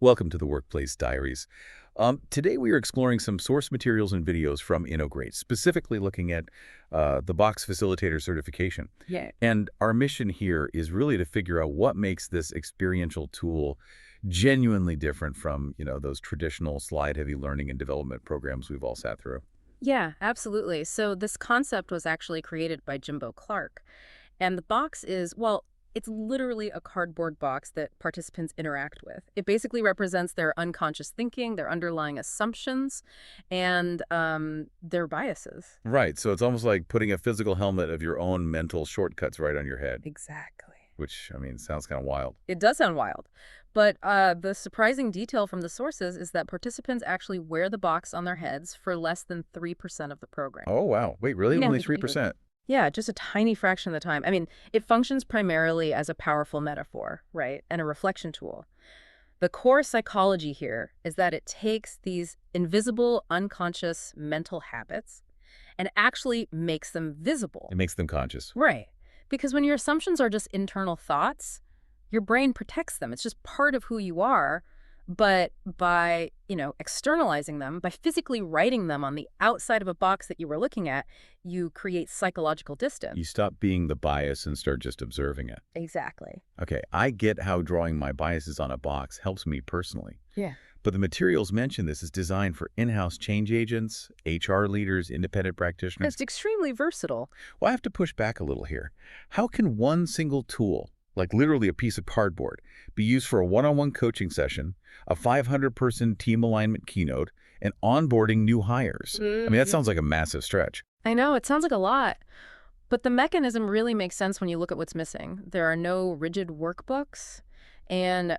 Welcome to the Workplace Diaries. Today we are exploring some source materials and videos from InnoGreat, specifically looking at the Box Facilitator certification. Yeah. And our mission here is really to figure out what makes this experiential tool genuinely different from, those traditional slide-heavy learning and development programs we've all sat through. Yeah, absolutely. So this concept was actually created by Jimbo Clark. And the box is, well, it's literally a cardboard box that participants interact with. It basically represents their unconscious thinking, their underlying assumptions, and their biases. Right, so it's almost like putting a physical helmet of your own mental shortcuts right on your head, Exactly. which, sounds kind of wild. It does sound wild. But the surprising detail from the sources is that participants actually wear the box on their heads for less than 3% of the program. Oh, wow. Wait, really? Yeah. Only 3%? Yeah, just a tiny fraction of the time. I mean, it functions primarily as a powerful metaphor, right? And a reflection tool. The core psychology here is that it takes these invisible, unconscious mental habits and actually makes them visible. It makes them conscious. Right. Because when your assumptions are just internal thoughts, your brain protects them. It's just part of who you are. But by, externalizing them, by physically writing them on the outside of a box that you were looking at, you create psychological distance. You stop being the bias and start just observing it. Exactly. Okay, I get how drawing my biases on a box helps me personally. Yeah. But the materials mentioned this is designed for in-house change agents, HR leaders, independent practitioners. It's extremely versatile. Well, I have to push back a little here. How can one single tool, like literally a piece of cardboard, be used for a one-on-one coaching session, a 500-person team alignment keynote, and onboarding new hires? That sounds like a massive stretch. I know, it sounds like a lot. But the mechanism really makes sense when you look at what's missing. There are no rigid workbooks and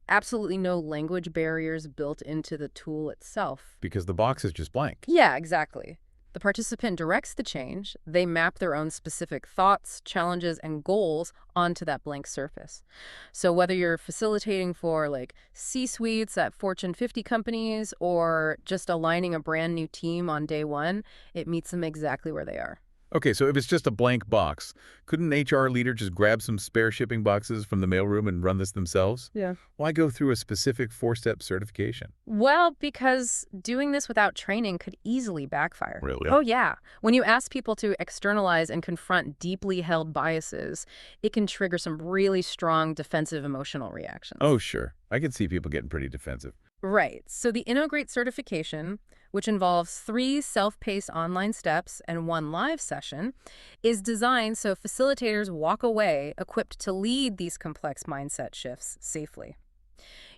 absolutely no language barriers built into the tool itself. Because the box is just blank. Yeah, exactly. The participant directs the change. They map their own specific thoughts, challenges, and goals onto that blank surface. So whether you're facilitating for C-suites at Fortune 50 companies or just aligning a brand new team on day one, it meets them exactly where they are. Okay, so if it's just a blank box, couldn't an HR leader just grab some spare shipping boxes from the mailroom and run this themselves? Yeah. Why go through a specific four-step certification? Well, because doing this without training could easily backfire. Really? Oh, yeah. When you ask people to externalize and confront deeply held biases, it can trigger some really strong defensive emotional reactions. Oh, sure. I can see people getting pretty defensive. Right. So the InnoGreat certification, which involves 3 self-paced online steps and 1 live session, is designed so facilitators walk away equipped to lead these complex mindset shifts safely.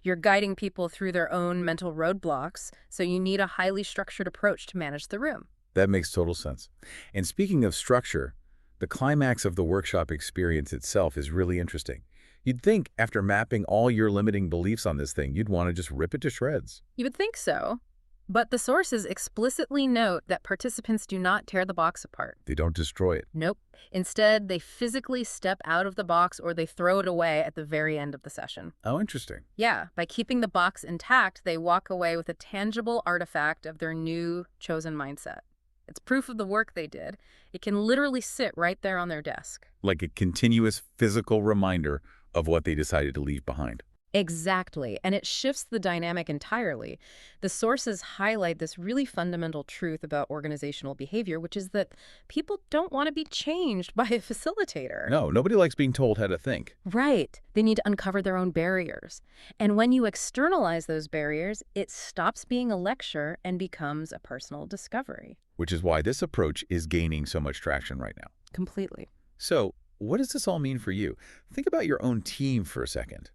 You're guiding people through their own mental roadblocks, so you need a highly structured approach to manage the room. That makes total sense. And speaking of structure, the climax of the workshop experience itself is really interesting. You'd think after mapping all your limiting beliefs on this thing, you'd want to just rip it to shreds. You would think so. But the sources explicitly note that participants do not tear the box apart. They don't destroy it. Nope. Instead, they physically step out of the box or they throw it away at the very end of the session. Oh, interesting. Yeah, by keeping the box intact, they walk away with a tangible artifact of their new chosen mindset. It's proof of the work they did. It can literally sit right there on their desk. Like a continuous physical reminder of what they decided to leave behind. Exactly, and it shifts the dynamic entirely. The sources highlight this really fundamental truth about organizational behavior, which is that people don't want to be changed by a facilitator. No, nobody likes being told how to think. Right. They need to uncover their own barriers. And when you externalize those barriers, it stops being a lecture and becomes a personal discovery. Which is why this approach is gaining so much traction right now. Completely. So, what does this all mean for you? Think about your own team for a second.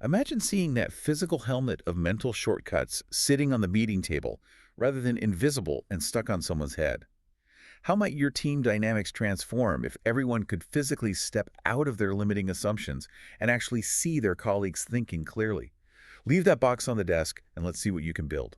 Imagine seeing that physical helmet of mental shortcuts sitting on the meeting table rather than invisible and stuck on someone's head. How might your team dynamics transform if everyone could physically step out of their limiting assumptions and actually see their colleagues thinking clearly? Leave that box on the desk and let's see what you can build.